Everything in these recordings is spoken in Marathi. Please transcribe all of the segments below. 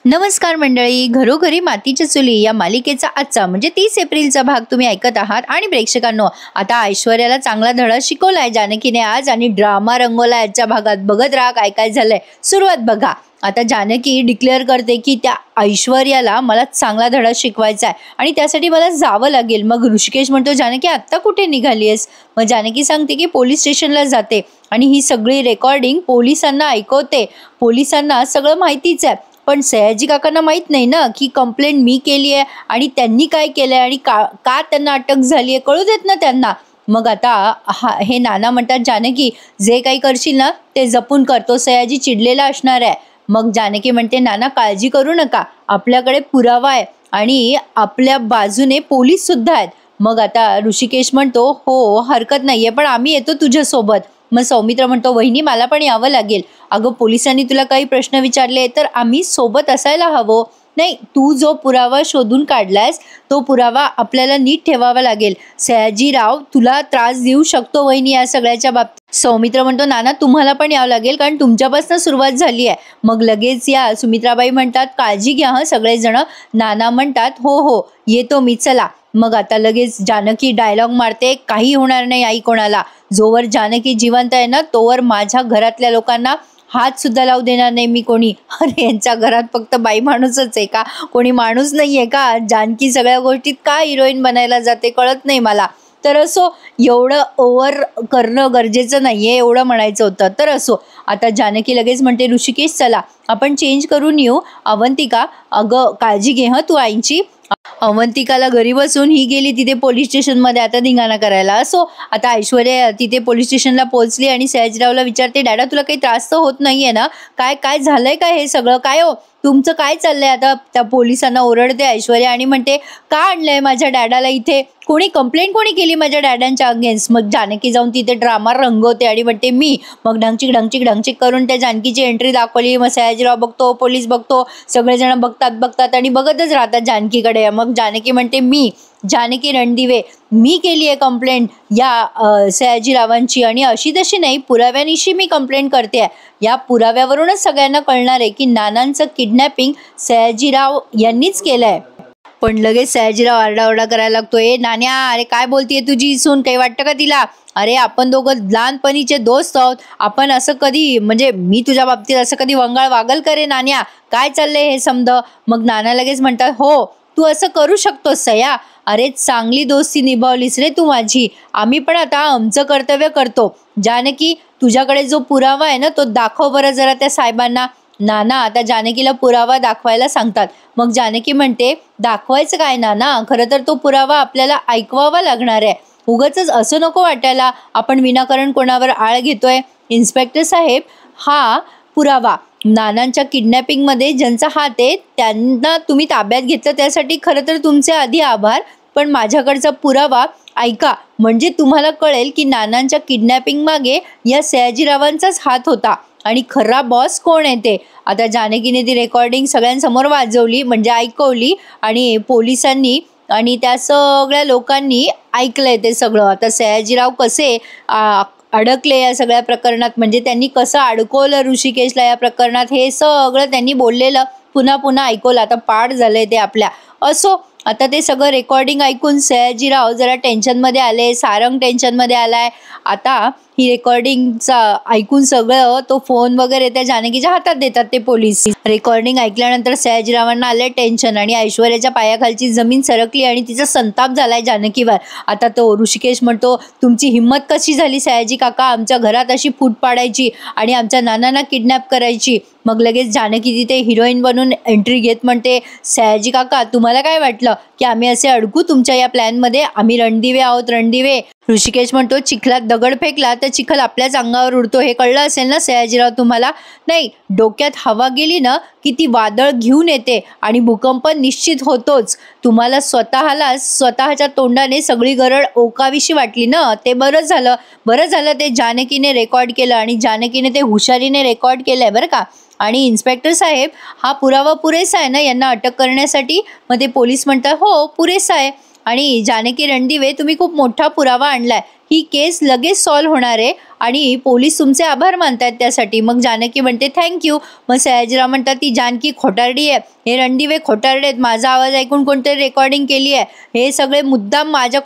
नमस्कार मंडळी, घरोघरी मातीच्या चुली या मालिकेचा आजचा म्हणजे 30 एप्रिलचा भाग तुम्ही ऐकत आहात। आणि प्रेक्षकांनो, आता ऐश्वर्याला चांगला धडा शिकवलाय जानकीने आज आणि ड्रामा रंगवला याच्या भागात। बघत राहा काय काय झालंय, सुरुवात बघा। आता जानकी डिक्लेअर करते की त्या ऐश्वर्याला मला चांगला धडा शिकवायचा आहे आणि त्यासाठी मला जावं लागेल। मग ऋषिकेश म्हणतो, जानकी आत्ता कुठे निघालीयस? मग जानकी सांगते की पोलीस स्टेशनला जाते आणि ही सगळी रेकॉर्डिंग पोलिसांना ऐकवते। पोलिसांना सगळं माहितीच आहे, पण सयाजी काकांना माहित नाही ना की कंप्लेंट मी केली आहे आणि त्यांनी काय केलंय आणि का त्यांना अटक झाली आहे, कळू देत ना त्यांना। मग आता हे नाना म्हणतात, जानकी जे काही करशील ना ते जपून कर, तो सयाजी चिडलेला असणार आहे। मग जानकी म्हणते, नाना काळजी करू नका, आपल्याकडे पुरावा आहे आणि आपल्या बाजूने पोलीस सुद्धा आहेत। मग आता ऋषिकेश म्हणतो, हो हरकत नाहीये, पण आम्ही येतो तुझ्यासोबत। मग सौमित्र म्हणतो, वहिनी मला पण यावं लागेल। अगं पोलिसांनी तुला काही प्रश्न विचारले तर आम्ही सोबत असायला हवं। नाही, तू जो पुरावा शोधून काढलायस तो पुरावा आपल्याला नीट ठेवावा लागेल। सयाजीराव तुला त्रास देऊ शकतो वहिनी या सगळ्याच्या बाबतीत। सौमित्र म्हणतो, नाना तुम्हाला पण यावं लागेल, कारण तुमच्यापासून सुरुवात झाली आहे। मग लगेच या सुमित्राबाई म्हणतात, काळजी घ्या हं सगळेजण। नाना म्हणतात, हो हो येतो मी, चला। मग आता लगेच जानकी डायलॉग मारते, काही होणार नाही आई कोणाला। जोवर जानकी जिवंत आहे ना तोवर माझ्या घरातल्या लोकांना हात सुद्धा लावू देणार नाही मी कोणी। अरे यांच्या घरात फक्त बाई माणूसच आहे का, कोणी माणूस नाहीये का? जानकी सगळ्या गोष्टीत का हिरोईन बनायला जाते कळत नाही मला। तर असो, एवढं ओव्हर करणं गरजेचं नाहीये, एवढं म्हणायचं होतं। तर असो, आता जानकी लगेच म्हणते, ऋषिकेश चला आपण चेंज करून येऊ। अवंतिका अगं काळजी घे हं तू आईची। अवंतिकाला घरी बसून ही गेली तिथे पोलीस स्टेशन मध्ये आता धिंगाणा करायला। असो, आता ऐश्वर्या तिथे पोलीस स्टेशनला पोहोचली आणि सयाजीरावला विचारते, डॅडा तुला काही त्रास तर होत नाहीये ना? काय काय झालंय काय हे सगळं? काय हो तुमचं काय चाललंय? आता त्या पोलिसांना ओरडते ऐश्वर्या आणि म्हणते, का आणलंय माझ्या डॅडाला इथे? कोणी कंप्लेंट कोणी केली माझ्या डॅडांच्या अगेन्स्ट? मग जानकी जाऊन तिथे ड्रामा रंगवते आणि म्हणते मी। मग ढंगचिक ढंगचिक ढंगचिक करून त्या जानकीची एंट्री दाखवली। मग सयाजीराव बघतो, पोलीस बघतो, सगळेजण बघतात आणि बघतच राहतात जानकीकडे। मग जानकी म्हणते, मी जानकी रणदिवे मी केली आहे कंप्लेंट या सयाजीरावांची, आणि अशी तशी नाही, पुराव्यानिशी मी कंप्लेंट करते। या पुराव्यावरूनच सगळ्यांना कळणार आहे की नानांचं किडनॅपिंग सयाजीराव यांनीच केलंय। पण लगेच सयाजीराव आरडाओरडा करायला लागतोय, नान्या अरे काय बोलतीये तुझी सून, काही वाटतं का तिला? अरे आपण दोघं लहानपणीचे दोस्त आहोत, आपण असं कधी म्हणजे मी तुझ्या बाबतीत असं कधी वंगाळ वागल करे नान्या? काय चाललंय हे समज? मग नाना लगेच म्हणतात, हो तू असं करू शकतोस सया, अरे चांगली दोस्ती निभावलीस रे तू माझी, आम्ही पण आता आमचं कर्तव्य करतो। जानकी तुझ्याकडे जो पुरावा आहे ना तो दाखव बरं जरा त्या साहेबांना। नाना आता जानकीला पुरावा दाखवायला सांगतात। मग जानकी म्हणते, दाखवायचं काय नाना, खरं तर तो पुरावा आपल्याला ऐकवावा लागणार आहे। उगाचच असं नको वाटायला आपण विनाकारण कोणावर आळ घेतोय। इन्स्पेक्टर साहेब, हा पुरावा नानांच्या किडनॅपिंग मध्ये ज्यांचा हात आहे त्यांना तुम्ही ताब्यात घेतलं त्यासाठी खरं तर तुमचे आधी आभार, पण माझ्याकडचा पुरावा ऐका म्हणजे तुम्हाला कळेल की नानांच्या किडनॅपिंग मागे या सयाजीरावांचाच हात होता आणि खरा बॉस कोण आहे ते। आता जानकीने ती रेकॉर्डिंग सगळ्यांसमोर वाजवली म्हणजे ऐकवली आणि पोलिसांनी आणि त्या सगळ्या लोकांनी ऐकलंय ते सगळं। आता सयाजीराव कसे अडकले या सगळ्या प्रकरणात, म्हणजे त्यांनी कसं अडकवलं ऋषिकेशला या प्रकरणात, हे सगळं त्यांनी बोललेलं पुन्हा पुन्हा ऐकवलं। आता पाठ झालंय ते आपल्या। असो, आता ते सगळं रेकॉर्डिंग ऐकून सयाजीराव जरा टेन्शनमध्ये आले, सारंग टेन्शनमध्ये आलाय। आता ही रेकॉर्डिंगचा ऐकून सगळं तो फोन वगैरे त्या जानकीच्या हातात देतात ते पोलीस। रेकॉर्डिंग ऐकल्यानंतर सयाजीरावांना आले टेन्शन आणि ऐश्वर्याच्या पायाखालची जमीन सरकली आणि तिचा संताप झालाय जानकीवर। आता तो ऋषिकेश म्हणतो, तुमची हिंमत कशी झाली सयाजी काका आमच्या घरात अशी फूट पाडायची आणि आमच्या नानांना किडनॅप करायची? मग लगेच जानकी तिथे हिरोईन बनून एंट्री घेत म्हणते, सयाजी काका तुम्हाला काय वाटलं की आम्ही असे अडकू तुमच्या या प्लॅन मध्ये? आम्ही रणदिवे आहोत, रणदिवे। ऋषिकेश म्हणतो, चिखलात दगड फेकला तर चिखल आपल्याच अंगावर उडतो, हे कळलं असेल ना सयाजीराव तुम्हाला? नाही, डोक्यात हवा गेली ना की ती वादळ घेऊन येते आणि भूकंप निश्चित होतोच। तुम्हाला स्वतःच्या तोंडाने सगळी गरड ओकावीशी वाटली ना, ते बरं झालं ते जानकीने रेकॉर्ड केलं आणि जानकीने ते हुशारीने रेकॉर्ड केलंय बरं का। आणि इन्स्पेक्टर साहेब, हा पुरावा पुरेसा आहे ना यांना अटक करण्यासाठी? मग ते पोलीस म्हणतात, हो पुरेसा आहे। आणि जानकी रणदिवे तुम्ही खूप मोठा पुरावा आणलाय, ही केस लगेच सॉल्व्ह होणार आहे आणि पोलीस तुमचे आभार मानतायत त्यासाठी. मग जानकी म्हणते थँक्यू. मग सयाजीराव म्हणतात ती जानकी खोटारडी आहे, हे रणदिवे खोटारडे आहेत, माझा आवाज ऐकून कोणतरी रेकॉर्डिंग केली आहे, हे सगळे मुद्दाम माझ्या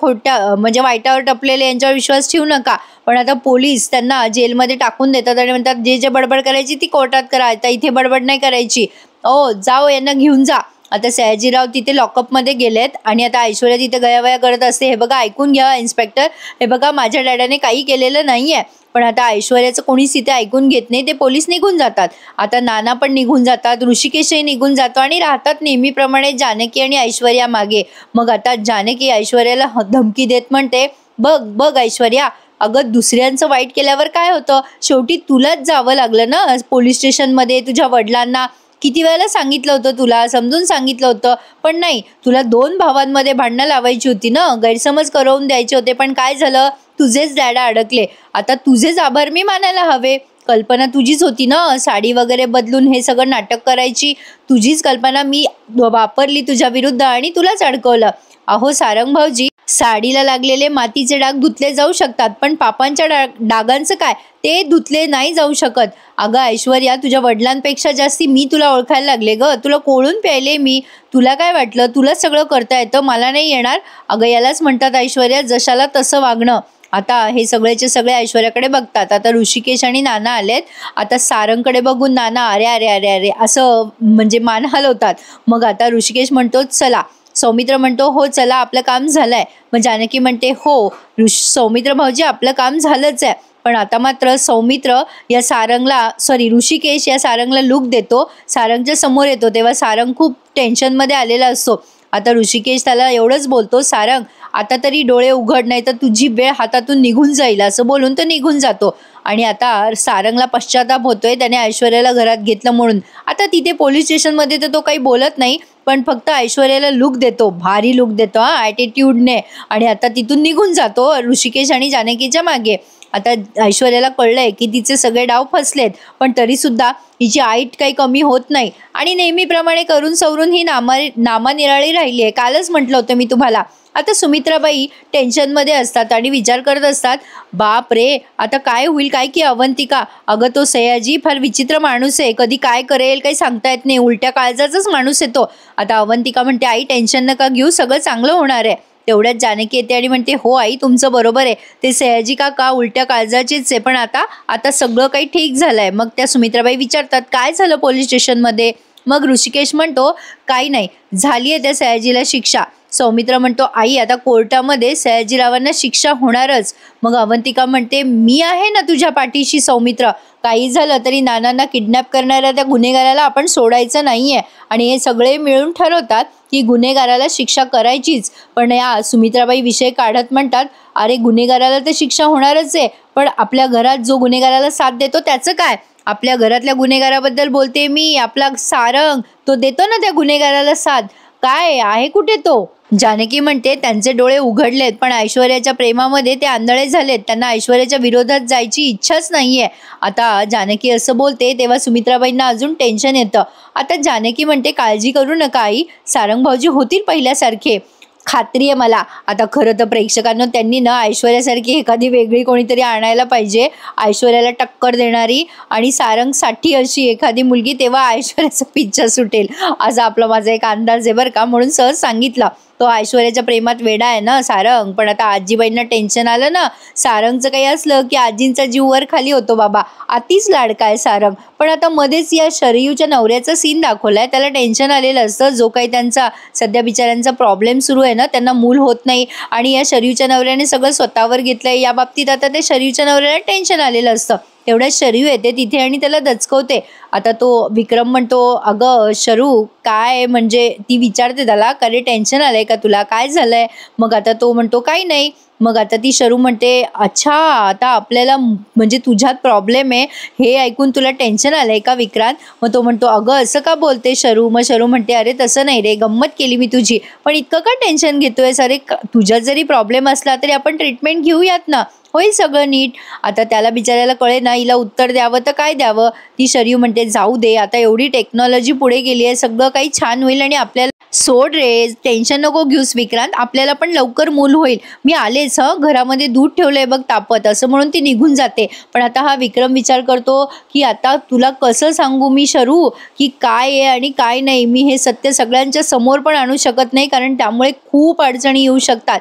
म्हणजे वाईटावर टपलेले, यांच्यावर विश्वास ठेवू नका. पण आता पोलीस त्यांना जेलमध्ये टाकून देतात आणि म्हणतात जे जे बडबड करायची ती कोर्टात करा, आता इथे बडबड नाही करायची. ओ जाओ, यांना घेऊन जा. आता सयाजीराव तिथे लॉकअपमध्ये गेलेत आणि आता ऐश्वर्या तिथे गयावया करत असते. हे बघा, ऐकून घ्या इन्स्पेक्टर, हे बघा माझ्या डॅडाने काही केलेलं नाही आहे. पण आता ऐश्वर्याचं कोणीच तिथे ऐकून घेत नाही. ते पोलीस निघून जातात. आता नाना पण निघून जातात, ऋषिकेशही निघून जातो आणि राहतात नेहमीप्रमाणे जानकी आणि ऐश्वर्या मागे. मग आता जानकी ऐश्वर्याला धमकी देत म्हणते, बघ बघ ऐश्वर्या, अगं दुसऱ्यांचं वाईट केल्यावर काय होतं, शेवटी तुलाच जावं लागलं ना पोलीस स्टेशनमध्ये. तुझ्या वडिलांना किती वेळेला सांगितलं होतं, तुला समजून सांगितलं होतं, पण नाही, तुला 2 भावांमध्ये भांडणं लावायची होती ना, गैरसमज करवून द्यायचे होते. पण काय झालं, तुझेच डॅडा अडकले. आता तुझेच आभार मी मानायला हवे. कल्पना तुझीच होती ना, साडी वगैरे बदलून हे सगळं नाटक करायची, तुझीच कल्पना मी वापरली तुझ्या विरुद्ध आणि तुलाच अडकवलं. अहो सारंग भाऊजी, साडीला लागलेले मातीचे डाग धुतले जाऊ शकतात, पण पापांच्या डागांचं काय, ते धुतले नाही जाऊ शकत. अगं ऐश्वर्या, तुझ्या वडिलांपेक्षा जास्ती मी तुला ओळखायला लागले ग, तुला कोळून प्यायले मी. तुला काय वाटलं तुलाच सगळं करता येतं, मला नाही येणार? अगं यालाच म्हणतात ऐश्वर्या, जशाला तसं वागणं. आता हे सगळेचे सगळे ऐश्वर्याकडे बघतात. आता ऋषिकेश आणि नाना आलेत. आता सारंगकडे बघून नाना अरे अरे अरे अरे असं म्हणजे मान हलवतात. मग आता ऋषिकेश म्हणतो चला. सौमित्र म्हणतो हो चला, आपलं काम झालंय. मग जानकी म्हणते हो सौमित्र भाऊजी, आपलं काम झालंच आहे. पण आता मात्र सौमित्र या सारंगला ऋषिकेश या सारंगला लुक देतो. सारंगच्या समोर येतो तेव्हा सारंग खूप टेन्शनमध्ये आलेला असतो. आता ऋषिकेश त्याला एवढंच बोलतो, सारंग आता तरी डोळे उघड, नाही तर तुझी वेळ हातातून निघून जाईल, असं बोलून तो निघून जातो. आणि आता सारंगला पश्चाताप होतोय त्याने ऐश्वर्याला घरात घेतलं म्हणून. आता तिथे पोलीस स्टेशनमध्ये तर तो काही बोलत नाही, पण फक्त ऐश्वर्याला लुक देतो, भारी लुक देतो हा ॲटिट्यूडने. आणि आता तिथून निघून जातो ऋषिकेश आणि जानकीच्या मागे. आता ऐश्वर्याला कळलंय की तिचे सगळे डाव फसलेत, पण तरी सुद्धा हिची आईट काही कमी होत नाही आणि नेहमीप्रमाणे करून सवरून ही नामानिराळी राहिली आहे. कालच म्हटलं होतं मी तुम्हाला. आता सुमित्राबाई टेन्शनमध्ये असतात आणि विचार करत असतात, बाप रे आता काय होईल काय की अवंतिका, अगं तो सयाजी फार विचित्र माणूस आहे, कधी काय करेल काही सांगता येत नाही, उलट्या काळजाचाच माणूस आहे तो. आता अवंतिका म्हणते आई टेन्शन नका घेऊ, सगळं चांगलं होणार आहे. तेवढ्यात जानकी येते आणि म्हणते हो आई तुमचं बरोबर आहे, ते सयाजी काका उलट्या काळजाचेच आहे, पण आता सगळं काही ठीक झालंय. मग त्या सुमित्राबाई विचारतात काय झालं पोलीस स्टेशनमध्ये. मग ऋषिकेश म्हणतो काही नाही, झाली आहे त्या सयाजीला शिक्षा. सौमित्र म्हणतो आई आता कोर्टामध्ये सयाजीरावांना शिक्षा होणारच. मग अवंतिका म्हणते मी आहे ना तुझ्या पाठीशी सौमित्र, काही झालं तरी नानांना किडनॅप करणाऱ्या त्या गुन्हेगाराला आपण सोडायचं नाहीये. आणि हे सगळे मिळून ठरवतात की गुन्हेगाराला शिक्षा करायचीच. पण या सुमित्राबाई विषय काढत म्हणतात अरे गुन्हेगाराला तर शिक्षा होणारच आहे, पण आपल्या घरात जो गुन्हेगाराला साथ देतो त्याचं काय. आपल्या घरातल्या गुन्हेगाराबद्दल बोलते मी, आपला सारंग, तो देतो ना त्या गुन्हेगाराला साथ, काय आहे कुठे तो. जानकी म्हणते त्यांचे डोळे उघडलेत, पण ऐश्वर्याच्या प्रेमामध्ये ते आंधळे झालेत, त्यांना ऐश्वर्याच्या विरोधात जायची इच्छाच नाहीये. आता जानकी असं बोलते तेव्हा सुमित्राबाईंना अजून टेन्शन येतं. आता जानकी म्हणते काळजी करू नका आई, सारंग भाऊजी होतील पहिल्यासारखे, खात्री आहे मला. आता खरं तर प्रेक्षकांना त्यांनी ना ऐश्वर्यासारखी एखादी वेगळी कोणीतरी आणायला पाहिजे, ऐश्वर्याला टक्कर देणारी आणि सारंगसाठी अशी एखादी मुलगी, तेव्हा ऐश्वर्याचा पिच्छा सुटेल, असा आपला माझा एक अंदाज आहे बरं का. म्हणून सहज सांगितलं. तो ऐश्वर्याच्या प्रेमात वेडा आहे ना सारंग, पण आता आजीबाईंना टेन्शन आलं ना, सारंगचं काही असलं की आजींचा जीव वर खाली होतो बाबा, अतिच लाडका आहे सारंग. पण आता मध्येच या शरयूच्या नवऱ्याचा सीन दाखवलाय, त्याला टेन्शन आलेलं असतं. जो काही त्यांचा सध्या बिचाऱ्यांचा प्रॉब्लेम सुरू आहे ना, त्यांना मूल होत नाही आणि या शरयूच्या नवऱ्याने सगळं स्वतःवर घेतलंय, या बाबतीत आता ते शरयूच्या नवऱ्याला टेन्शन आलेलं असतं. तेवढ्यात शरयू येते तिथे आणि त्याला दचकवते. आता तो विक्रम म्हणतो अगं शरू काय, म्हणजे ती विचारते त्याला अरे टेन्शन आलंय का तुला, काय झालंय. मग आता तो म्हणतो काही नाही. मग आता ती शरू म्हणते अच्छा आता आपल्याला म्हणजे तुझ्यात प्रॉब्लेम आहे हे ऐकून तुला टेन्शन आलंय का विक्रांत. मग तो म्हणतो अगं असं का बोलते शरू. मग शरू म्हणते अरे तसं नाही रे, गंमत केली मी तुझी, पण इतकं का टेन्शन घेतोयस, अरे तुझ्यात जरी प्रॉब्लेम असला तरी आपण ट्रीटमेंट घेऊयात ना, होईल सगळं नीट. आता त्याला बिचारायला कळे ना हिला उत्तर द्यावं तर काय द्यावं. ती शरयू म्हणते जाऊ दे, आता एवढी टेक्नॉलॉजी पुढे गेली आहे, सगळं काही छान होईल आणि आपल्याला सोड रे, टेन्शन नको घेऊस विक्रांत, आपल्याला पण लवकर मूल होईल. मी आलेच घरामध्ये दूध ठेवलंय बघ तापत, असं म्हणून ती निघून जाते. पण आता हा विक्रम विचार करतो की आता तुला कसं सांगू मी शरू की काय आहे आणि काय नाही. मी हे सत्य सगळ्यांच्या समोर पण आणू शकत नाही, कारण त्यामुळे खूप अडचणी येऊ शकतात.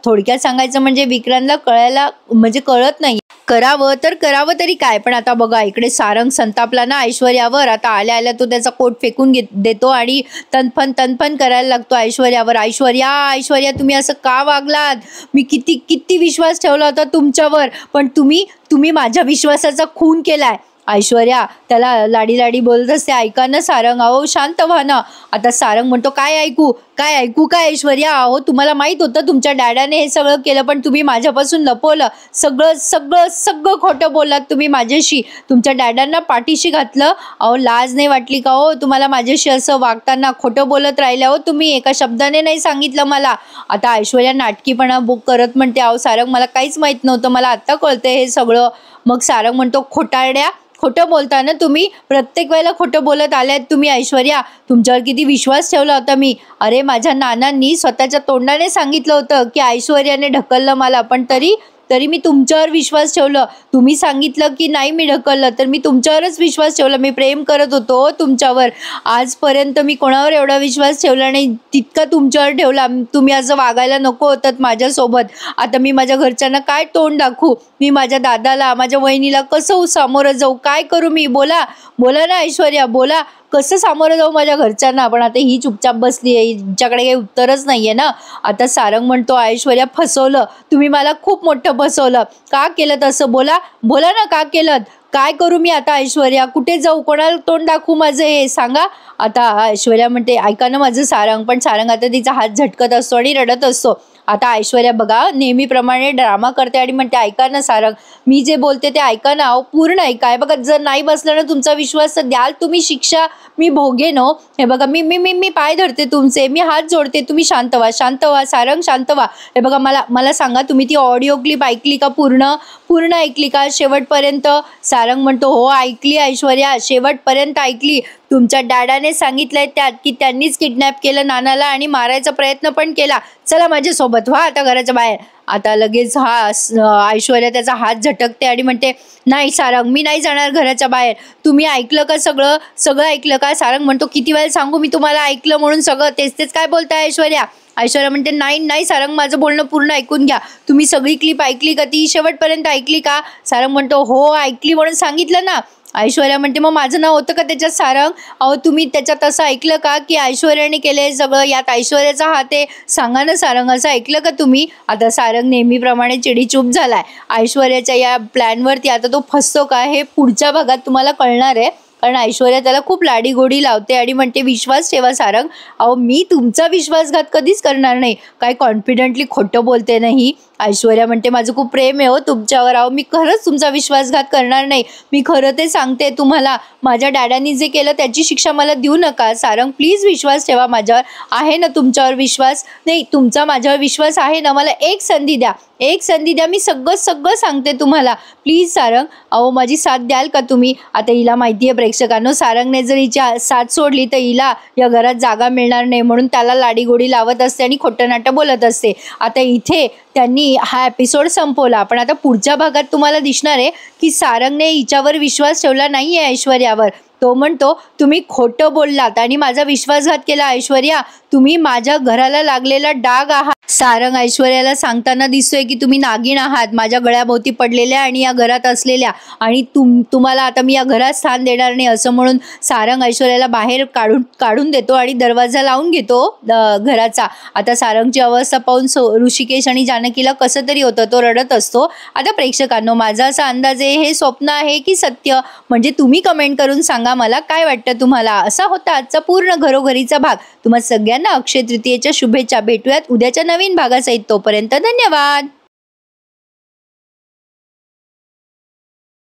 थोडक्यात सांगायचं म्हणजे विक्रांतला कळायला म्हणजे कळत नाही करावं तर करावं तरी काय. पण आता बघा इकडे सारंग संतापला ना ऐश्वर्यावर. आता आल्या आल्या तो त्याचा कोट फेकून देतो आणि तनफन करायला लागतो ऐश्वर्यावर. ऐश्वर्या ऐश्वर्या तुम्ही असं का वागलात? मी किती किती विश्वास ठेवला होता तुमच्यावर, पण तुम्ही माझ्या विश्वासाचा खून केलाय. ऐश्वर्या त्याला लाडी लाडी बोलत असते. ऐका ना सारंग, अहो शांत व्हा ना. आता सारंग म्हणतो काय ऐकू काय ऐश्वर्या, अहो तुम्हाला माहित होतं तुमच्या डॅडाने हे सगळं केलं, पण तुम्ही माझ्यापासून लपवलं. सगळं खोटं बोललात तुम्ही माझ्याशी, तुमच्या डॅडांना पाठीशी घातलं. अहो लाज नाही वाटली का हो तुम्हाला माझ्याशी असं वागताना? खोटं बोलत राहिल्या हो तुम्ही, एका शब्दाने नाही सांगितलं मला. आता ऐश्वर्या नाटकीपणा करत म्हणते अहो सारंग मला काहीच माहित नव्हतं, मला आत्ता कळतंय हे सगळं. मग सारंग म्हणतो खोटारड्या, खोटं बोलता ना तुम्ही, प्रत्येक वेळेला खोटं बोलत आल्यात तुम्ही. ऐश्वर्या तुमच्यावर किती विश्वास ठेवला होता मी. अरे माझ्या नानांनी स्वतःच्या तोंडाने सांगितलं होतं की ऐश्वर्याने ढकललं मला, पण तरी मी तुमच्यावर विश्वास ठेवलं. तुम्ही सांगितलं की नाही मी ढकललं, तर मी तुमच्यावरच विश्वास ठेवला. मी प्रेम करत होतो तुमच्यावर. आजपर्यंत मी कोणावर एवढा विश्वास ठेवला नाही तितका तुमच्यावर ठेवला. तुम्ही असं वागायला नको होतं माझ्यासोबत. आता मी माझ्या घरच्यांना काय तोंड दाखवू? मी माझ्या दादाला माझ्या वहिनीला कसं सामोरं जाऊ? काय करू मी? बोला ना ऐश्वर्या, बोला कसं सामोरं जाऊ माझ्या घरच्यांना? पण आता ही चुपचाप बसली आहे, हिच्याकडे काही उत्तरच नाहीये ना. आता सारंग म्हणतो ऐश्वर्या फसवलं तुम्ही मला, खूप मोठं फसवलं. का केलं तसं? बोला ना का केलं? काय करू मी आता ऐश्वर्या? कुठे जाऊ? कोणाला तोंड दाखवू माझं हे सांगा. आता ऐश्वर्या म्हणते ऐका ना माझं सारंग. पण सारंग आता तिचा हात झटकत असतो आणि रडत असतो. आता ऐश्वर्या बघा नेहमीप्रमाणे ड्रामा करते आणि म्हणते ऐका ना सारंग, मी जे बोलते ते ऐका ना, पूर्ण ऐका. हे बघा जर नाही बसला ना तुमचा विश्वास तर द्याल तुम्ही शिक्षा, मी भोगेन हो. हे बघा मी पाय धरते तुमचे, मी हात जोडते, तुम्ही शांत व्हा सारंग शांत व्हा. हे बघा मला सांगा तुम्ही ती ऑडिओ क्लिप ऐकली का? पूर्ण ऐकली का शेवटपर्यंत? सारंग म्हणतो हो ऐकली ऐश्वर्या, शेवटपर्यंत ऐकली. तुमच्या डॅडाने सांगितलंय त्यात की त्यांनीच किडनॅप केलं नानाला आणि मारायचा प्रयत्न पण केला. चला माझ्यासोबत व्हा आता घराच्या बाहेर. आता लगेच ऐश्वर्या त्याचा हात झटकते आणि म्हणते नाही सारंग मी नाही जाणार घराच्या बाहेर. तुम्ही ऐकलं का सगळं ऐकलं का? सारंग म्हणतो किती वेळ सांगू मी तुम्हाला ऐकलं म्हणून सगळं, तेच काय बोलताय ऐश्वर्या? ऐश्वर्या म्हणते नाही सारंग माझं बोलणं पूर्ण ऐकून घ्या. तुम्ही सगळी क्लिप ऐकली का? ती शेवटपर्यंत ऐकली का? सारंग म्हणतो हो ऐकली म्हणून सांगितलं ना. ऐश्वर्या म्हणते मग माझं नाव होतं का त्याच्यात सारंग? अहो तुम्ही त्याच्यात असं ऐकलं का की ऐश्वर्याने केलंय सगळं, यात ऐश्वर्याचा हात आहे? सांगा ना सारंग, असं ऐकलं का तुम्ही? आता सारंग नेहमीप्रमाणे चिडीचूप झालाय. ऐश्वर्याच्या या प्लॅनवरती आता तो फसतो का हे पुढच्या भागात तुम्हाला कळणार आहे, कारण ऐश्वर्या त्याला खूप लाडीगोडी लावते आणि म्हणते विश्वास ठेवा सारंग. अहो मी तुमचा विश्वासघात कधीच करणार नाही. काय कॉन्फिडेंटली खोटं बोलते नाही. ऐश्वर्या म्हणते माझं खूप प्रेम आहे हो तुमच्यावर, अहो मी खरंच तुमचा विश्वासघात करणार नाही. मी खरं ते सांगते तुम्हाला, माझ्या डॅडांनी जे केलं त्याची शिक्षा मला देऊ नका. सारंग प्लीज विश्वास ठेवा माझ्यावर. आहे ना तुमच्यावर विश्वास? नाही तुमचा माझ्यावर विश्वास आहे ना? मला एक संधी द्या, मी सगळं सांगते तुम्हाला. प्लीज सारंग, अहो माझी साथ द्याल का तुम्ही? आता हिला माहिती आहे प्रेक्षकांनो, सारंगने जर हिच्या साथ सोडली तर हिला या घरात जागा मिळणार नाही, म्हणून त्याला लाडीगोडी लावत असते आणि खोटं नाटं बोलत असते. आता इथे त्यांनी हा एपिसोड संपवला, पण आता पुढच्या भागात तुम्हाला दिसणार आहे की सारंगने हिच्यावर विश्वास ठेवला नाहीये ऐश्वर्यावर. तो म्हणतो तुम्ही खोटं बोललात आणि माझा विश्वासघात केला ऐश्वर्या, तुम्ही माझ्या घराला लागलेला डाग आहात. सारंग ऐश्वर्याला सांगताना दिसतोय की तुम्ही नागिण आहात माझ्या गळ्याभोवती पडलेल्या आणि या घरात असलेल्या, आणि तुम्हाला आता मी या घरात स्थान देणार नाही असं म्हणून सारंग ऐश्वर्याला बाहेर काढून देतो आणि दरवाजा लावून घेतो घराचा. आता सारंगची अवस्था पाहून ऋषिकेश आणि जानकीला कसं तरी होतं, तो रडत असतो. आता प्रेक्षकांनो माझा असा अंदाज आहे हे स्वप्न आहे की सत्य, म्हणजे तुम्ही कमेंट करून सांगा मला काय वाटतं तुम्हाला. असा होता आजचा पूर्ण घरोघरीचा भाग. तुम्हा सगळ्यांना अक्षय तृतीयेच्या शुभेच्छा. भेटूयात उद्याच्या नवीन भागासहित. तोपर्यंत धन्यवाद.